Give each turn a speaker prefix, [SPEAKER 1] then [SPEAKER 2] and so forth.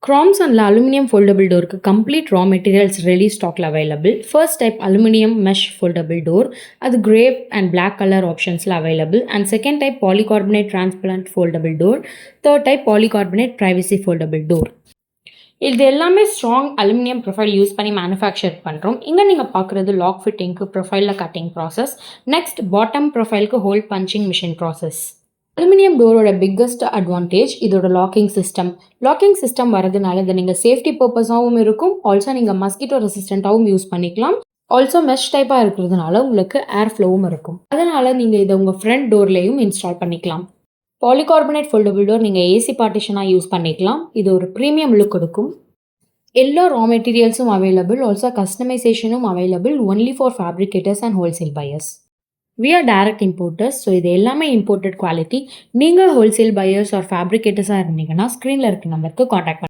[SPEAKER 1] Chromes and aluminum foldable door க்கு complete raw materials ready stockல available. First type aluminum mesh foldable door அது grey and black color optionsல available and second type polycarbonate transparent foldable door, third type polycarbonate privacy foldable door. இது எல்லாமே strong aluminium profile use பண்ணி manufacture பண்ணுறோம். இங்கே நீங்கள் பார்க்குறது lock ஃபிட்டிங்க்கு ப்ரொஃபைலில் கட்டிங் ப்ராசஸ். நெக்ஸ்ட் பாட்டம் ப்ரொஃபைலுக்கு hole punching machine process. Aluminium டோரோட பிக்கஸ்ட் அட்வான்டேஜ் இதோட லாக்கிங் சிஸ்டம். லாக்கிங் சிஸ்டம் வரதுனால இதை நீங்கள் சேஃப்டி பர்பஸாகவும் இருக்கும், ஆல்சோ நீங்கள் மஸ்கிட்டோ ரெசிஸ்டண்ட்டாகவும் யூஸ் பண்ணிக்கலாம். ஆல்சோ மெஷ் டைப்பாக இருக்கிறதுனால உங்களுக்கு ஏர் ஃப்ளோவும் இருக்கும். அதனால் நீங்கள் இதை உங்கள் ஃப்ரண்ட் டோர்லேயும் இன்ஸ்டால் பண்ணிக்கலாம். பாலிகார்பனேட் ஃபோல்டபுள் டோர் நீங்கள் ஏசி பார்ட்டிஷனாக யூஸ் பண்ணிக்கலாம். இது ஒரு ப்ரீமியம் லுக் கொடுக்கும். எல்லா ரா மெட்டீரியல்ஸும் அவைலபிள், ஆல்சோ கஸ்டமைசேஷனும் available only for fabricators and wholesale buyers. We are direct importers, so இது எல்லாமே இம்போர்ட்டட் குவாலிட்டி. நீங்கள் ஹோல்சேல் பையர்ஸ் ஆர் ஃபேப்ரிகேட்டர்ஸாக இருந்தீங்கன்னா ஸ்க்ரீனில் இருக்க நம்பருக்கு காண்டாக்ட்